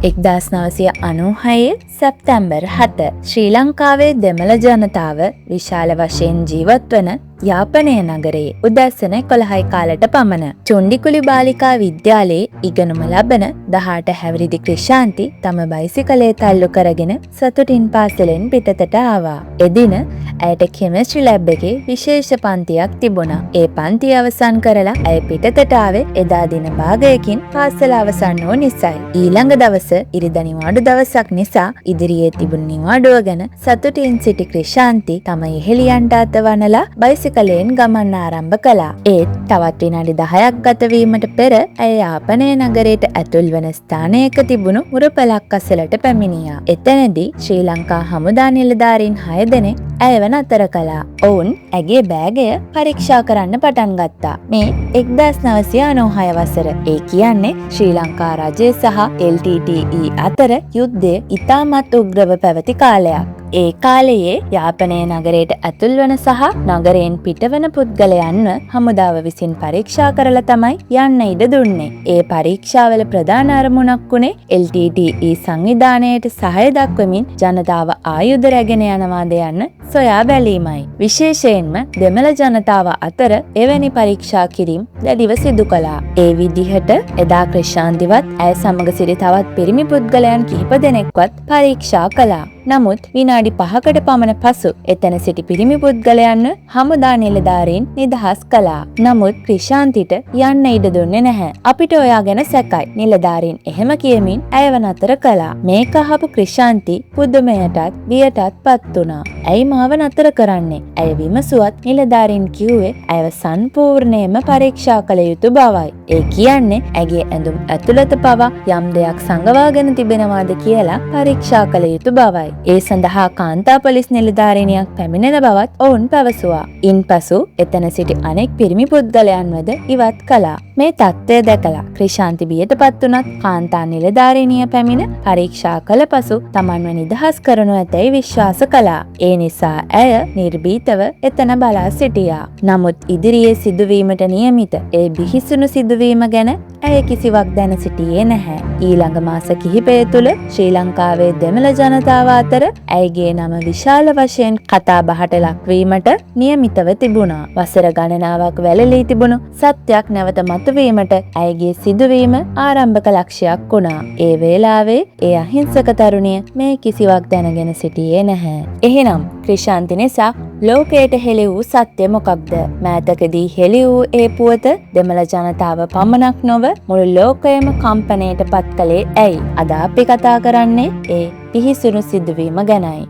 එක්දස් 996 සැප්තැම්බර් 7 ශ්‍රී ලංකාවේ දෙමළ ජනතාව විශාල වශයෙන් ජීවත් වන යාපනය නගරයේ උදැසන 11 කාලට පමණ චුන්ඩිකුලි බාලිකා විද්‍යාලයේ ඉගෙනුම ලබන 18 හැවිරිදි ක්‍රිෂාන්ති තම බයිසිකලේ තල්ලු කරගෙන සතුටින් පාසලෙන් පිටතට ආවා. එදින ඇයට කෙමිස්ට්‍රි ලැබ් එකේ විශේෂ පන්තියක් තිබුණා. ඒ පන්තිය අවසන් කරලා ඇය පිටතට ආවේ එදා දින භාගයකින් පාසල අවසන් වූ නිසායි. ඊළඟ දවස ඉරිදා නිවාඩු දවසක් නිසා ඉදිරියේ තිබුණු නිවාඩුව ගැන සතුටින් සිටි ක්‍රිෂාන්ති තම ඉහෙලියන්ට අතවනලා බයිසිකලයෙන් ගමන් ආරම්භ කළා. ඒත් තවත් විනාඩි 10ක් ගත වීමට පෙර ඇය යාපනය නගරයට ඇතුල් වන ස්ථානයක තිබුණු මුරපලක් අසලට පැමිණියා. එතනදී ශ්‍රී ලංකා හමුදා නිලධාරීන් 6 දෙනෙක් ඇයව නතර කළා. ඔවුන් ඇගේ බෑගය පරීක්ෂා කරන්න පටන් ගත්තා. මේ 1996 වසර. ඒ කියන්නේ ශ්‍රී ලංකා රජය සහ LTTE අතර යුද්ධය ඉතාමත් උග්‍රව පැවති කාලයක්. ඒ කාලයේ යාපනය නගරයට ඇතුල් වන සහ නගරයෙන් පිටවන පුද්ගලයන්ව හමුදාව විසින් පරීක්ෂා කරලා තමයි යන්න ඉඩ දුන්නේ. ඒ පරීක්ෂාවල ප්‍රධාන අරමුණක් වුණේ LTTE සංවිධානයට සහාය දක්වමින් ජනතාව ආයුධ රැගෙන යනවාද යන්න සොයා බැලීමයි. විශේෂයෙන්ම දෙමළ ජනතාව අතර එවැනි පරීක්ෂා කිරීම දැඩිව සිදු කළා. ඒ විදිහට එදා ක්‍රිෂාන්තිවත් ඇය සමග සිටි තවත් පිරිමි පුද්ගලයන් කිහිප දෙනෙක්වත් පරීක්ෂා කළා. නමුත් විනාඩි 5කට පමණ පසු එතන සිටි පිරිමි පුද්ගලයන්ව හමුදා නිලධාරීන් නිදහස් කළා. නමුත් ක්‍රිෂාන්තිට යන්න ඉඩ දුන්නේ නැහැ. අපිට ඔයා ගැන සැකයි. නිලධාරීන් එහෙම කියමින් ඇයව නතර කළා. මේක අහපු ක්‍රිෂාන්ති පුදුමයටත් බියටත් පත් වුණා. ඇයි මාව නතර කරන්නේ? ඇය විමසුවත් නිලධාරීන් කිව්වේ ඇයව සම්පූර්ණයෙන්ම පරීක්ෂා කළ යුතු බවයි. ඒ කියන්නේ ඇගේ ඇඳුම් ඇතුළත පවා යම් දෙයක් සංගවාගෙන තිබෙනවාද කියලා පරීක්ෂා කළ යුතු බවයි. ඒ සඳහා කාන්තා පොලිස් නිලධාරිනියක් පැමිණෙන බවත් ඔවුන් පැවසුවා. ඉන්පසු එතන සිටි අනෙක් පිරිමි පුද්ගලයන්වද ඉවත් කළා. මේ තත්ත්වය දැකලා ක්‍රිෂාන්ති බියටපත් වුණත් කාන්තා නිලධාරිනිය පැමිණ පරීක්ෂා කළ පසු තමන්ව නිදහස් කරනු ඇතැයි විශ්වාස කළා. ඒ නිසා ඇය නිර්භීතව එතන බලා සිටියා. නමුත් ඉදිරියේ සිදුවීමට නියමිත ඒ බිහිසුණු සිදුවීම ගැන ඇය කිසිවක් දැන සිටියේ නැහැ. ඊළඟ මාස කිහිපය තුළ ශ්‍රී ලංකාවේ දෙමළ ජනතාව අතර ඇයගේ නම විශාල වශයෙන් කතා බහට ලක්වීමට නියමිතව තිබුණා. වසර ගණනාවක් වැළලී තිබුණු සත්‍යයක් නැවත මතුවීමට ඇයගේ සිදුවීම ආරම්භක ලක්ෂයක් වුණා. ඒ වේලාවේ ඒ අහිංසක තරුණිය මේ කිසිවක් දැනගෙන සිටියේ නැහැ. එහෙනම් ක්‍රිෂාන්ති නිසා ලෝකයට හෙළි වූ සත්‍ය මොකක්ද? මෑතකදී හෙළි වූ ඒ පුවත දෙමළ ජනතාව පමණක් නොව මුළු ලෝකයම කම්පනයට පත් කළේ ඇයි? අද අපි කතා කරන්නේ ඒ පිහිසුණු සිදුවීම ගැනයි.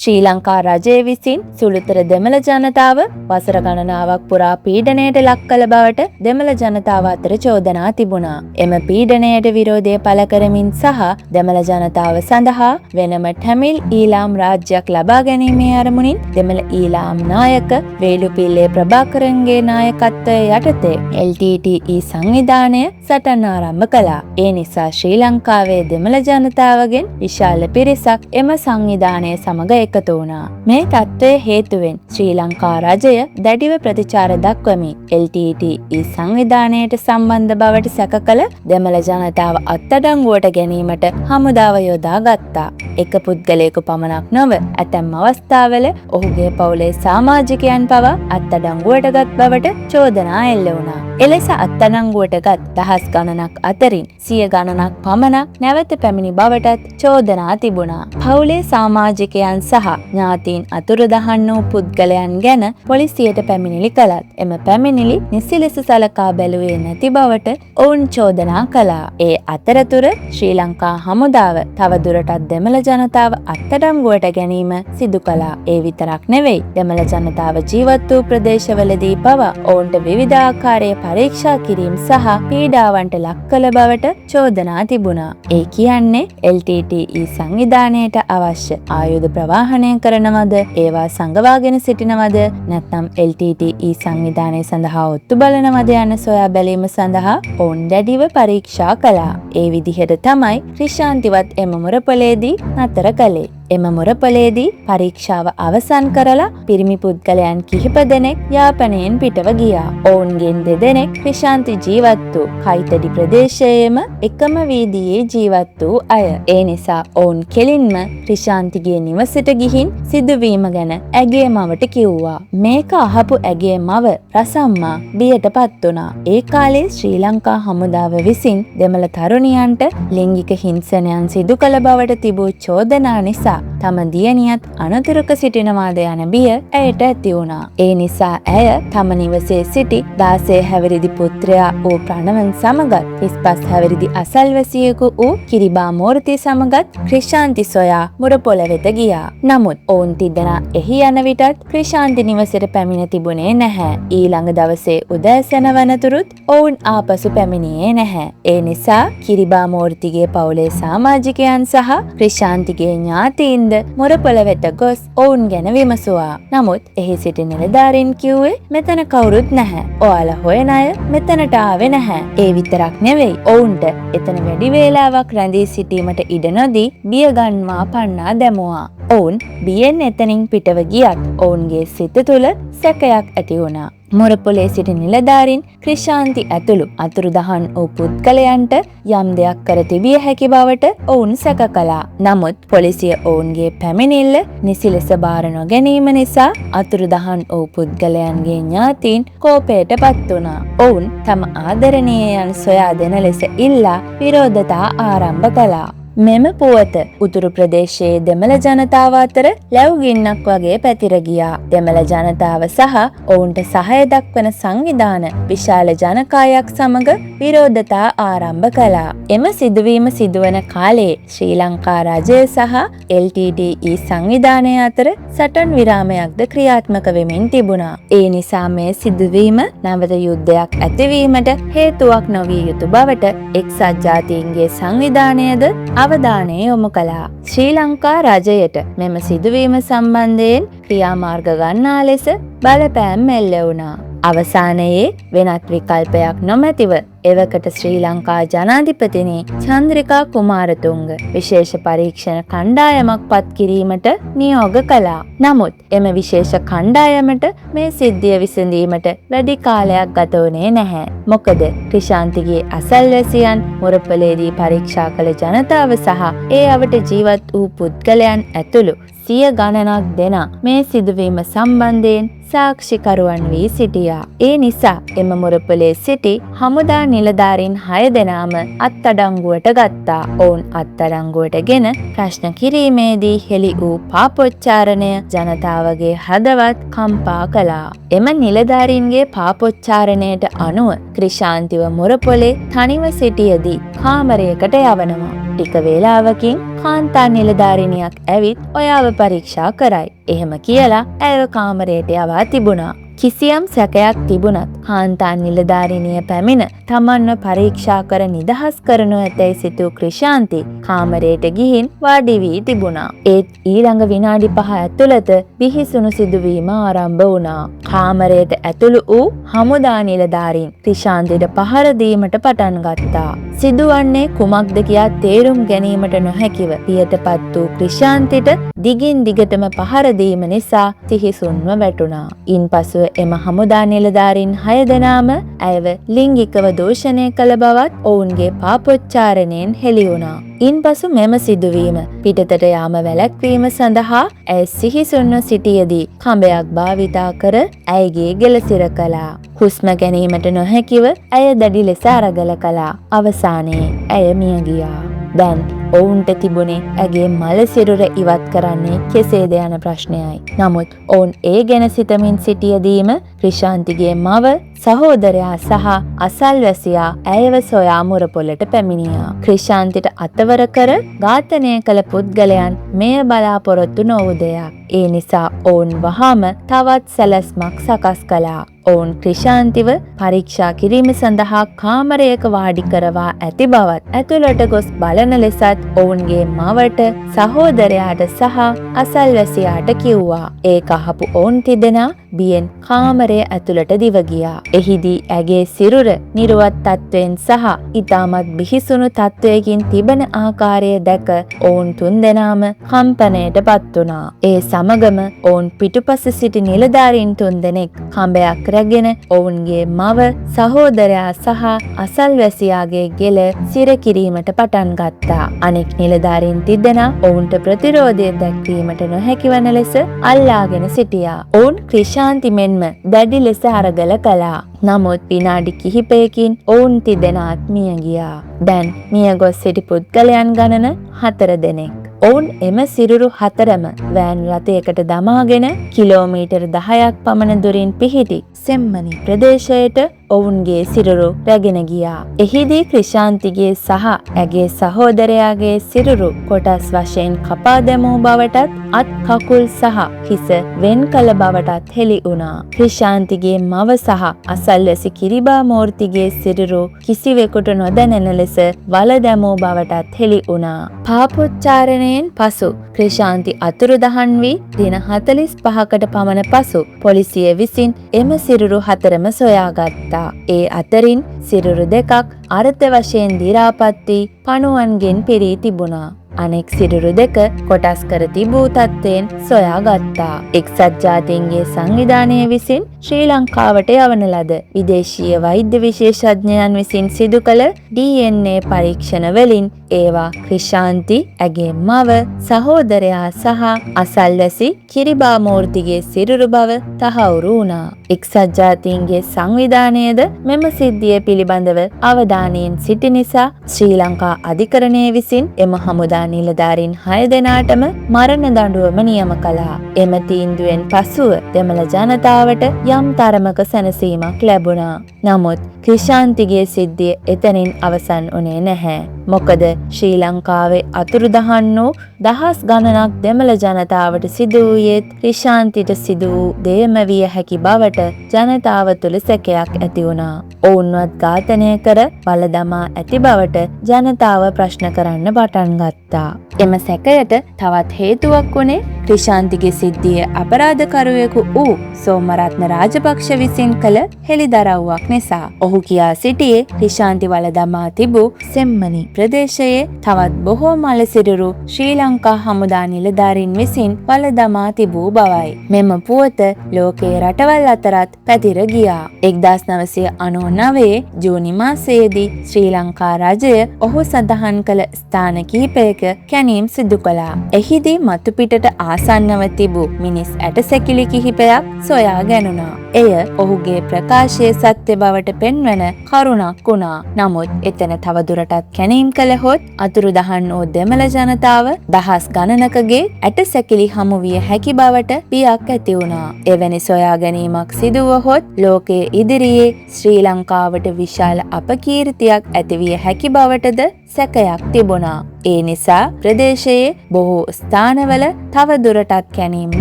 ශ්‍රී ලංකා රජය විසින් සුළුතර දෙමළ ජනතාව වසර ගණනාවක් පුරා පීඩනයට ලක් කළ බවට දෙමළ ජනතාව අතර චෝදනා තිබුණා. එම පීඩනයට විරෝධය පළ කරමින් සහ දෙමළ ජනතාව සඳහා වෙනම ටැමිල් ඊලාම් රාජ්‍යයක් ලබා ගැනීමේ අරමුණින් දෙමළ ඊලාම් නායක වේලුපිල්ලේ ප්‍රභාකරන්ගේ නායකත්වය යටතේ LTTE සංවිධානය සටන් ආරම්භ කළා. ඒ නිසා ශ්‍රී ලංකාවේ දෙමළ ජනතාවගෙන් විශාල පිරිසක් එම සංවිධානය සමග එකතු වුණා. මේ තත්ත්වය හේතුවෙන් ශ්‍රී ලංකා රජය දැඩිව ප්‍රතිචාර දක්වමින් LTTE සංවිධානයට සම්බන්ධ බවට සැක කළ දෙමළ ජනතාව අත්අඩංගුවට ගැනීමට හමුදාව යොදා ගත්තා. එක පුද්ගලයෙකු පමණක් නොව ඇතැම් අවස්ථාවල ඔහුගේ පවුලේ සමාජිකයන් පවා අත්අඩංගුවට ගත් බවට චෝදනා එල්ල වුණා. එලෙස අත්අඩංගුවට ගත් දහස් ගණනක් අතරින් 100 ගණනක් පමණක් නැවත පැමිණි බවටත් චෝදනා තිබුණා. පවුලේ සමාජිකයන් සහ ඥාතීන් අතුරුදහන් වූ පුද්ගලයන් ගැන පොලිසියට පැමිණිලි කළත් එම පැමිණිලි නිසි ලෙස සලකා බැලුවේ නැති බවට ඔවුන් චෝදනා කළා. ඒ අතරතුර ශ්‍රී ලංකා හමුදාව තවදුරටත් දෙමළ ජනතාව අත්අඩංගුවට ගැනීම සිදු කළා. ඒ විතරක් නෙවෙයි දෙමළ ජනතාව ජීවත් වූ ප්‍රදේශවලදී පවා ඔවුන්ට විවිධාකාරයේ පරීක්ෂා කිරීම සහ පීඩාවන්ට ලක් කළ බවට චෝදනා තිබුණා. ඒ කියන්නේ LTTE සංවිධානයට අවශ්‍ය ආයුධ ප්‍රවාහන ප්‍රහාණය කරනවද? ඒවා සංගවාගෙන සිටිනවද? නැත්නම් LTTE සංවිධානය සඳහා ඔත්තු බලනවද යන සොයා බැලීම සඳහා ඔවුන් දැඩිව පරීක්ෂා කළා. ඒ විදිහට තමයි ක්‍රිෂාන්තිවත් එම මුරපොලේදී නතර කළේ. එම මුරපොලේදී පරීක්ෂාව අවසන් කරලා පිරිමි පුද්ගලයන් කිහිප දෙනෙක් යාපනයෙන් පිටව ගියා. ඔවුන්ගෙන් දෙදෙනෙක් ක්‍රිෂාන්ති ජීවත් වූ කයිතඩි ප්‍රදේශයේම එකම වීදියේ ජීවත් වූ අය. ඒ නිසා ඔවුන් කෙලින්ම ක්‍රිෂාන්තිගේ නිවසට ගිහින් සිදුවීම ගැන ඇගේ මවට කිව්වා. මේක අහපු ඇගේ මව රසම්මා බියටපත් වුණා. ඒ කාලේ ශ්‍රී ලංකා හමුදාව විසින් දෙමළ තරුණියන්ට ලිංගික හිංසනයන් සිදු කළ බවට තිබූ චෝදනා නිසා තම දියණියත් අනතුරක සිටිනවාද යන බිය ඇයට ඇති වුණා. ඒ නිසා ඇය තම නිවසේ සිටි 16 හැවිරිදි පුත්‍රයා වූ ප්‍රණවන් සමගත් 35 හැවිරිදි අසල්වැසියෙකු වූ කිරිබා මූර්ති සමගත් ක්‍රිෂාන්ති සොයා මුරපොළ වෙත ගියා. නමුත් ඔවුන් තිදෙනා එහි යන විටත් ක්‍රිෂාන්ති නිවසට පැමිණ තිබුණේ නැහැ. ඊළඟ දවසේ උදෑසන වනතුරුත් ඔවුන් ආපසු පැමිණියේ නැහැ. ඒ නිසා කිරිබා මූර්තිගේ පවුලේ සමාජිකයන් සහ ක්‍රිෂාන්තිගේ ඥාතීන්ද මුරපොළ වෙත ගොස් ඔවුන් ගැන විමසුවා. නමුත් එහි සිටි නිලධාරීන් කිව්වේ මෙතන කවුරුත් නැහැ. ඔයාලා හොයන අය මෙතනට ආවේ නැහැ. ඒ විතරක් නෙවෙයි ඔවුන්ට එතන වැඩි වේලාවක් රැඳී සිටීමට ඉඩ නොදී බිය ගන්වා පන්නා දැමුවා. ඔවුන් බියෙන් එතනින් පිටව ගියත් ඔවුන්ගේ සිත තුළ සැකයක් ඇති වුණා. මුරපොලේ සිටි නිලධාරීන් ක්‍රිෂාන්ති ඇතුළු අතුරුදහන් වූ පුද්ගලයන්ට යම් දෙයක් කර තිබිය හැකි බවට ඔවුන් සැක කළා. නමුත් පොලිසිය ඔවුන්ගේ පැමිණිල්ල නිසි ලෙස බාර නොගැනීම නිසා අතුරුදහන් වූ පුද්ගලයන්ගේ ඥාතීන් කෝපයට පත් වුණා. ඔවුන් තම ආදරණීයයන් සොයා දෙන ලෙස ඉල්ලා විරෝධතා ආරම්භ කළා. මෙම පුවත උතුරු ප්‍රදේශයේ දෙමළ ජනතාව අතර ලැබුගින්නක් වගේ පැතිර ගියා. දෙමළ ජනතාව සහ ඔවුන්ට සහාය දක්වන සංවිධාන විශාල ජනකායක් සමග විරෝධතා ආරම්භ කළා. එම සිදුවීම සිදුවන කාලයේ ශ්‍රී ලංකා රජය සහ LTTE සංවිධානය අතර සටන් විරාමයක්ද ක්‍රියාත්මක වෙමින් තිබුණා. ඒ නිසා මේ සිදුවීම නැවත යුද්ධයක් ඇතිවීමට හේතුවක් නොවිය යුතු බවට එක්සත් ජාතීන්ගේ සංවිධානයද අවධානය යොමු කළා. ශ්‍රී ලංකා රජයට මෙම සිදුවීම සම්බන්ධයෙන් ක්‍රියාමාර්ග ගන්නා ලෙස බලපෑම් එල්ල වුණා. අවසානයේ වෙනත් විකල්පයක් නොමැතිව එවකට ශ්‍රී ලංකා ජනාධිපතිනි චන්ද්‍රිකා කුමාරතුංග විශේෂ පරීක්ෂණ කණ්ඩායමක් පත් කිරීමට නියෝග කළා. නමුත් එම විශේෂ කණ්ඩායමට මේ සිද්ධිය විසඳීමට වැඩි කාලයක් ගත වුණේ නැහැ. මොකද ක්‍රිෂාන්තිගේ අසල්වැසියන් මුරපොලේදී පරීක්ෂා කළ ජනතාව සහ ඒ අවට ජීවත් වූ පුද්ගලයන් ඇතුළු 100 ගණනක් දෙනා මේ සිදුවීම සම්බන්ධයෙන් සාක්ෂිකරුවන් වී සිටියා. ඒ නිසා එම මුරපොලේ සිටි හමුදා නිලධාරීන් 6 දෙනාම අත්අඩංගුවට ගත්තා. ඔවුන් අත්අඩංගුවටගෙන ප්‍රශ්න කිරීමේදී හෙළි වූ පාපොච්චාරණය ජනතාවගේ හදවත් කම්පා කළා. එම නිලධාරීන්ගේ පාපොච්චාරණයට අනුව ක්‍රිෂාන්තිව මුරපොලේ තනිව සිටියදී කාමරයකට යවනවා. ටික වේලාවකින් කාන්තා නිලධාරිනියක් ඇවිත් ඔයාව පරීක්ෂා කරයි. එහෙම කියලා ඇයව කාමරයට යවා තිබුණා. කිසියම් සැකයක් තිබුණත් කාන්තා නිලධාරිනිය පැමිණ තමන්ව පරීක්ෂා කර නිදහස් කරනු ඇතැයි සිතූ ක්‍රිෂාන්ති කාමරයට ගිහින් වාඩි වී තිබුණා. ඒත් ඊළඟ විනාඩි 5 ඇතුළත බිහිසුණු සිදුවීම ආරම්භ වුණා. කාමරයට ඇතුළු වූ හමුදා නිලධාරීන් ක්‍රිෂාන්තිට පහර දීමට පටන් ගත්තා. සිදුවන්නේ කුමක්ද කියා තේරුම් ගැනීමට නොහැකිව පියතපත් වූ ක්‍රිෂාන්තිට දිගින් දිගටම පහර දීම නිසා සිහිසුන්ව වැටුණා. ඉන්පසුව එම හමුදා නිලධාරීන් 6 දෙනාම ඇයව ලිංගිකව දූෂණය කළ බවත් ඔවුන්ගේ පාපොච්චාරණයෙන් හෙළි වුණා. ඉන්පසු මෙම සිදුවීම පිටතට යාම වැළැක්වීම සඳහා ඇය සිහිසුන්ව සිටියදී කඹයක් භාවිතා කර ඇයගේ ගෙලසිර කළා. හුස්ම ගැනීමට නොහැකිව ඇය දැඩි ලෙස අරගල කළා. අවසානයේ ඇය මිය ගියා. දැන් ඔවුන්ට තිබුණේ ඇගේ මල සිරුර ඉවත් කරන්නේ කෙසේද යන ප්‍රශ්නයයි. නමුත් ඔවුන් ඒ ගැන සිතමින් සිටියදීම ක්‍රිෂාන්තිගේ මව සහෝදරයා සහ අසල්වැසියා ඇයව සොයා මුරපොළට පැමිණියා. ක්‍රිෂාන්තිට අතවර කර ඝාතනය කළ පුද්ගලයන් මෙය බලාපොරොත්තු නොවූ දෙයක්. ඒ නිසා ඔවුන් වහාම තවත් සැලැස්මක් සකස් කළා. ඔවුන් ක්‍රිෂාන්තිව පරීක්ෂා කිරීම සඳහා කාමරයක වාඩි කරවා ඇති බවත් ඇතුළට ගොස් බලන ලෙසත් ඔවුන්ගේ මවට, සහෝදරයාට සහ අසල්වැසියාට කිව්වා. ඒක අහපු ඔවුන් තිදෙනා බියෙන් කාමරය ඇතුළට දිව ගියා. එහිදී ඇගේ සිරුර නිර්වත් තත්වයෙන් සහ ඉතාමත් බිහිසුණු තත්වයකින් තිබෙන ආකාරය දැක ඔවුන් තුන්දෙනාම කම්පනයට පත් වුණා. ඒ සමගම ඔවුන් පිටුපස සිටි නිලධාරීන් තුන්දෙනෙක් කඹයක් රැගෙන ඔවුන්ගේ මව, සහෝදරයා සහ අසල්වැසියාගේ ගෙල සිර කිරීමට පටන් ගත්තා. අනෙක් නිලධාරීන් තිදෙනා ඔවුන්ට ප්‍රතිරෝධය දැක්වීමට නොහැකි වන ලෙස අල්ලාගෙන සිටියා. ඔවුන් ක්‍රිෂාන්ති මෙන්ම දැඩි ලෙස අරගල කළා. නමුත් විනාඩි කිහිපයකින් ඔවුන් තිදෙනාත් මිය ගියා. දැන් මිය ගොස් සිටි පුද්ගලයන් ගණන 4 දෙනෙක්. ඔවුන් එම සිරුරු 4ම වෑන් රථයකට දමාගෙන කිලෝමීටර් 10ක් පමණ දුරින් පිහිටි සෙම්මනි ප්‍රදේශයට ඔවුන්ගේ සිරුරු රැගෙන ගියා. එහිදී ක්‍රිෂාන්තිගේ සහ ඇගේ සහෝදරයාගේ සිරුරු කොටස් වශයෙන් කපා දැමූ බවටත් අත් කකුල් සහ හිස වෙන් කළ බවටත් හෙළි වුණා. ක්‍රිෂාන්තිගේ මව සහ අසල්වැසි කිරිබා මූර්තිගේ සිරුරු කිසිවෙකුට නොදැනෙන ලෙස වල දැමූ බවටත් හෙළි වුණා. පාපොච්චාරණයෙන් පසු ක්‍රිෂාන්ති අතුරුදහන් වී දින 45කට පමණ පසු පොලිසිය විසින් එම සිරුරු 4ම සොයාගත්තා. ඒ අතරින් සිරුරු 2ක් අර්ථ වශයෙන් දි รา පත් වී පණුවන්ගෙන් පිරී තිබුණා. අනෙක් සිරුරු 2 කොටස් කර තිබූ තත්ත්වයෙන් සොයාගත්තා. එක්සත් ජාතීන්ගේ සංවිධානය විසින් ශ්‍රී ලංකාවට යවන ලද විදේශීය වෛද්‍ය විශේෂඥයන් විසින් සිදු කළ DNA පරීක්ෂණ වලින් ඒවා ක්‍රිෂාන්ති, ඇගේ මව, සහෝදරයා සහ අසල්වැසි කිරිබා මූර්තිගේ සිරුරු බව තහවුරු වුණා. එක්සත් ජාතීන්ගේ සංවිධානයද මෙම සිද්ධිය පිළිබඳව අවධානයෙන් සිටි නිසා ශ්‍රී ලංකා අධිකරණය විසින් එම හමුදා නිලධාරීන් 6 දෙනාටම මරණ දඬුවම නියම කළා. එම තීන්දුවෙන් පසුව දෙමළ ජනතාවට යම් තරමක සැනසීමක් ලැබුණා. නමුත් ක්‍රිෂාන්තිගේ සිද්ධිය එතනින් අවසන් වුණේ නැහැ. මොකද ශ්‍රී ලංකාවේ අතුරුදහන් වූ දහස් ගණනක් දෙමළ ජනතාවට සිදු වූයේත් ක්‍රිෂාන්තිට සිදු වූ දෙයම විය හැකි බවට ජනතාව තුළ සැකයක් ඇති වුණා. ඔවුන්වත් ඝාතනය කර බල දමා ඇති බවට ජනතාව ප්‍රශ්න කරන්න පටන් ගත්තා. එම සැකයට තවත් හේතුවක් වුණේ ක්‍රිෂාන්තිගේ සිද්ධිය අපරාධකරුවෙකු වූ සෝමරත්න රාජපක්ෂ විසින් කළ හෙළිදරව්වක් නිසා. ඔහු කියා සිටියේ ක්‍රිෂාන්ති වල දමා තිබූ සෙම්මනි ප්‍රදේශයේ තවත් බොහෝ මළ සිරුරු ශ්‍රී ලංකා හමුදා නිලධාරීන් විසින් වල දමා තිබූ බවයි. මෙම පුවත ලෝකයේ රටවල් අතරත් පැතිර ගියා. 1999 ජූනි මාසයේදී ශ්‍රී ලංකා රජය ඔහු සඳහන් කළ ස්ථාන කිහිපයක කැණීම් සිදු කළා. එහිදී මතු පිටට ආසන්නව තිබූ මිනිස් ඇටසැකිලි කිහිපයක් සොයා ගැනුණා. එය ඔහුගේ ප්‍රකාශයේ සත්‍ය බවට පෙන්වන කරුණක් වුණා. නමුත් එතන තවදුරටත් කැණීම් කළහොත් අතුරුදහන් වූ දෙමළ ජනතාව දහස් ගණනකගේ ඇටසැකිලි හමු විය හැකි බවට බියක් ඇති වුණා. එවැනි සොයා ගැනීමක් සිදුවහොත් ලෝකයේ ඉදිරියේ ශ්‍රී ලංකාවට විශාල අපකීර්තියක් ඇතිවිය හැකි බවටද සැකයක් තිබුණා. ඒ නිසා ප්‍රදේශයේ බොහෝ ස්ථානවල තව දුරටත් කැණීම්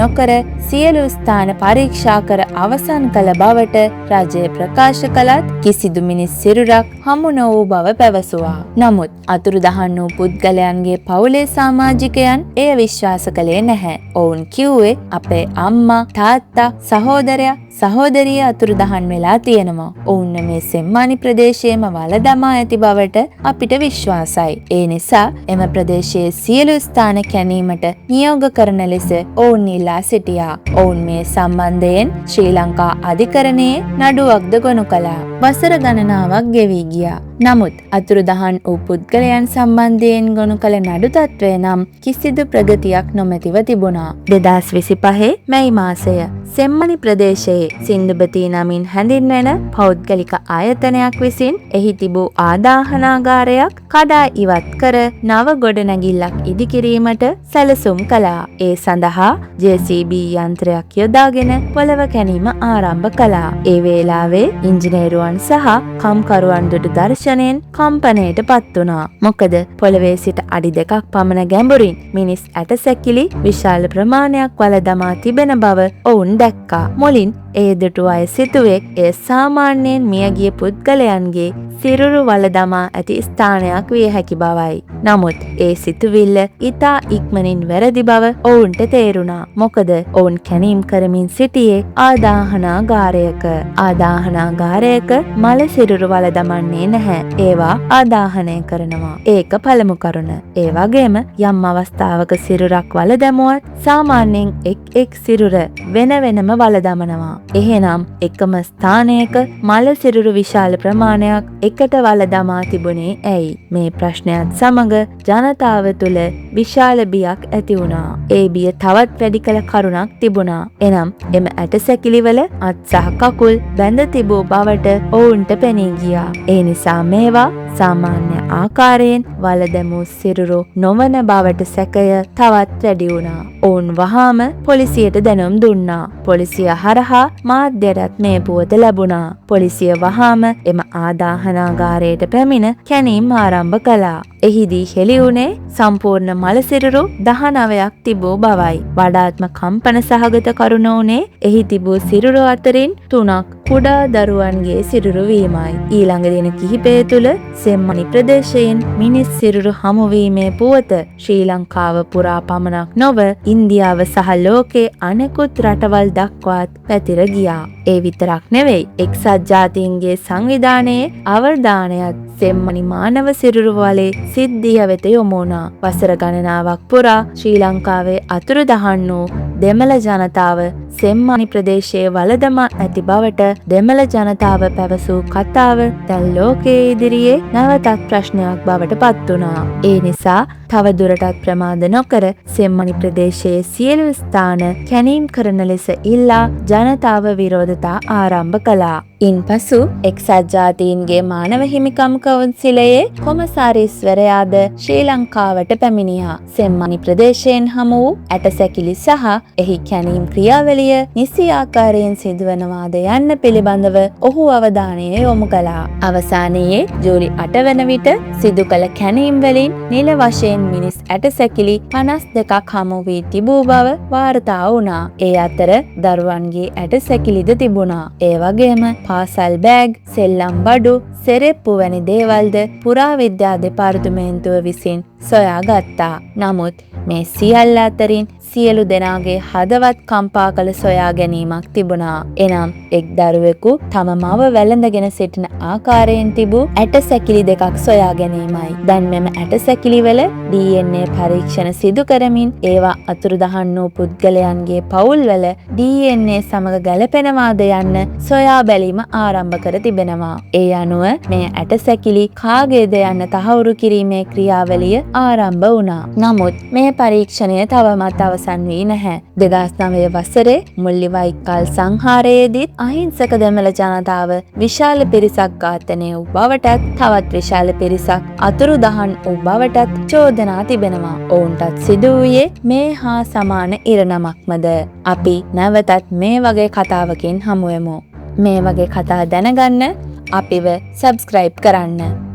නොකර සියලු ස්ථාන පරීක්ෂා කර අවසන් කළ බවට රජය ප්‍රකාශ කළත් කිසිදු මිනිස් සිරුරක් හමු නො වූ බව පැවසුවා. නමුත් අතුරුදහන් වූ පුද්ගලයන්ගේ පවුලේ සමාජිකයන් එය විශ්වාස කළේ නැහැ. ඔවුන් කිව්වේ අපේ අම්මා, තාත්තා, සහෝදරයා, සහෝදරිය අතුරුදහන් වෙලා තියෙනවා. ඔවුන් මේ සෙම්මානි ප්‍රදේශයේම වල දමා ඇති බවට අපිට විශ්වාසයි. ඒ නිසා එම ප්‍රදේශයේ සියලු ස්ථාන කැණීමට නියෝග කරන ලෙස ඔවුන් ඉල්ලා සිටියා. ඔවුන් මේ සම්බන්ධයෙන් ශ්‍රී ලංකා අධිකරණයේ නඩුවක්ද ගොනු කළා. වසර ගණනාවක් ගෙවී ගියා. නමුත් අතුරුදහන් වූ පුද්ගලයන් සම්බන්ධයෙන් ගොනු කළ නඩු තත්ත්වය නම් කිසිදු ප්‍රගතියක් නොමැතිව තිබුණා. 2025 මැයි මාසය සෙම්මණි ප්‍රදේශයේ සින්දුබති නමින් හැඳින්වෙන පෞද්ගලික ආයතනයක් විසින් එහි තිබූ ආදාහනාගාරයක් කඩා ඉවත් කර නව ගොඩනැගිල්ලක් ඉදිකිරීමට සැලසුම් කළා. ඒ සඳහා JCB යන්ත්‍රයක් යොදාගෙන පොළව කැනීම ආරම්භ කළා. ඒ වේලාවේ ඉංජිනේරුවන් සහ කම්කරුවන් දුටු දර්ශනයෙන් කම්පනයට පත් වුණා. මොකද පොළවේ සිට අඩි 2ක් පමණ ගැඹුරින් මිනිස් ඇටසැකිලි විශාල ප්‍රමාණයක් වල දමා තිබෙන බව ඔවුන් දැක්කා. මුලින් ඒ දුටු අය සිතුවේ එය සාමාන්‍යයෙන් මියගිය පුද්ගලයන්ගේ සිරුරු වල දමා ඇති ස්ථානයක් විය හැකි බවයි. නමුත් ඒ සිතුවිල්ල ඉතා ඉක්මනින් වැරදි බව ඔවුන්ට තේරුණා. මොකද ඔවුන් කැනීම් කරමින් සිටියේ ආදාහනාගාරයක. ආදාහනාගාරයක මල සිරුරු වල දමන්නේ නැහැ. ඒවා ආදාහනය කරනවා. ඒක පළමු කරුණ. ඒ වගේම යම් අවස්ථාවක සිරුරක් වල දැමුවත් සාමාන්‍යයෙන් එක් සිරුර වෙන වෙනම වල දමනවා. එහෙනම් එකම ස්ථානයක මල සිරුරු විශාල ප්‍රමාණයක් එකට වල දමා තිබුණේ ඇයි? මේ ප්‍රශ්නයත් සමග ජනතාව තුළ විශාල බියක් ඇති වුණා. ඒ බිය තවත් වැඩි කළ කරුණක් තිබුණා. එනම් එම ඇටසැකිලිවල අත් සහ කකුල් බැඳ තිබූ බවට ඔවුන්ට පෙනී ගියා. ඒ නිසා මේවා සාමාන්‍ය ආකාරයෙන් වල දැමූ සිරුරු නොවන බවට සැකය තවත් වැඩි වුණා. ඔවුන් වහාම පොලිසියට දැනුම් දුන්නා. පොලිසිය හරහා මාධ්‍යයටත් මේ පුවත ලැබුණා. පොලිසිය වහාම එම ආදාහනාගාරයට පැමිණ කැනීම් ආරම්භ කළා. එහිදී හෙළි වුණේ සම්පූර්ණ මල සිරුරු 19ක් තිබූ බවයි. වඩාත්ම කම්පන සහගත කරුණ වුණේ එහි තිබූ සිරුරු අතරින් 3ක් කුඩා දරුවන්ගේ සිරුරු වීමයි. ඊළඟ දින කිහිපය තුළ සෙම්මණි ප්‍රදේශයෙන් මිනිස් සිරුරු හමුවීමේ පුවත ශ්‍රී ලංකාව පුරා පමණක් නොව ඉන්දියාව සහ ලෝකයේ අනෙකුත් රටවල් දක්වාත් පැතිර ගියා. ඒ විතරක් නෙවෙයි, එක්සත් ජාතීන්ගේ සංවිධානයේ අවධානයත් සෙම්මණි මානව සිරුරු වලේ සිද්ධිය වෙත යොමු වුණා. වසර ගණනාවක් පුරා ශ්‍රී ලංකාවේ අතුරුදහන් වූ දෙමළ ජනතාව සෙම්මණි ප්‍රදේශයේ වලදමා ඇති බවට දෙමළ ජනතාව පැවසූ කතාව දැන් ලෝකයේ ඉදිරියේ නැවතත් ප්‍රශ්නයක් බවට පත් වුණා. ඒ නිසා තව දුරටත් ප්‍රමාද නොකර සෙම්මණි ප්‍රදේශයේ සියලු ස්ථාන කැනීම් කරන ලෙස ඉල්ලා ජනතාව විරෝධතා ආරම්භ කළා. ඉන්පසු එක්සත් ජාතීන්ගේ මානව හිමිකම් කවුන්සිලයේ කොමසාරිස්වරයාද ශ්‍රී ලංකාවට පැමිණියා. සෙම්මණි ප්‍රදේශයෙන් හමු වූ ඇටසැකිලි සහ එහි කැනීම් ක්‍රියාවලිය නිසි ආකාරයෙන් සිදුවනවාද යන්න පිළිබඳව ඔහු අවධානය යොමු කළා. අවසානයේ ජූලි 8 වන විට සිදු කළ කැනීම් වලින් නිල වශයෙන් මිනිස් ඇටසැකිලි 52ක් හමු වී තිබූ බව වාර්තා වුණා. ඒ අතර දරුවන්ගේ ඇටසැකිලිද තිබුණා. ඒ වගේම පාසල් බෑග්, සෙල්ලම් බඩු, සෙරෙප්පු වැනි දේවල්ද පුරාවිද්‍යා දෙපාර්තමේන්තුව විසින් සොයාගත්තා. නමුත් මේ සියල්ල අතරින් සියලු දෙනාගේ හදවත් කම්පා කළ සොයා ගැනීමක් තිබුණා. එනම් එක් දරුවෙකු තම මව වැළඳගෙන සිටින ආකාරයෙන් තිබූ ඇටසැකිලි දෙකක් සොයා ගැනීමයි. දැන් මෙම ඇටසැකිලි වල DNA පරීක්ෂණ සිදු කරමින් ඒවා අතුරුදහන් වූ පුද්ගලයන්ගේ පවුල්වල DNA සමග ගැලපෙනවාද යන්න සොයා බැලීම ආරම්භ කර තිබෙනවා. ඒ අනුව මේ ඇටසැකිලි කාගේද යන්න තහවුරු කිරීමේ ක්‍රියාවලිය ආරම්භ වුණා. නමුත් මේ පරීක්ෂණය තවමත් අවසන් වී නැහැ. 2009 වසරේ මුල්ලිවයිකල් සංහාරයේදීත් අහිංසක දෙමළ ජනතාව විශාල පිරිසක් ඝාතනය වූ බවටත් තවත් විශාල පිරිසක් අතුරුදහන් වූ බවටත් චෝදනා තිබෙනවා. ඔවුන්ටත් සිදු වූයේ මේ හා සමාන ඉරණමක්මද? අපි නැවතත් මේ වගේ කතාවකින් හමුවෙමු. මේ වගේ කතා දැනගන්න අපිව සබ්ස්ක්‍රයිබ් කරන්න.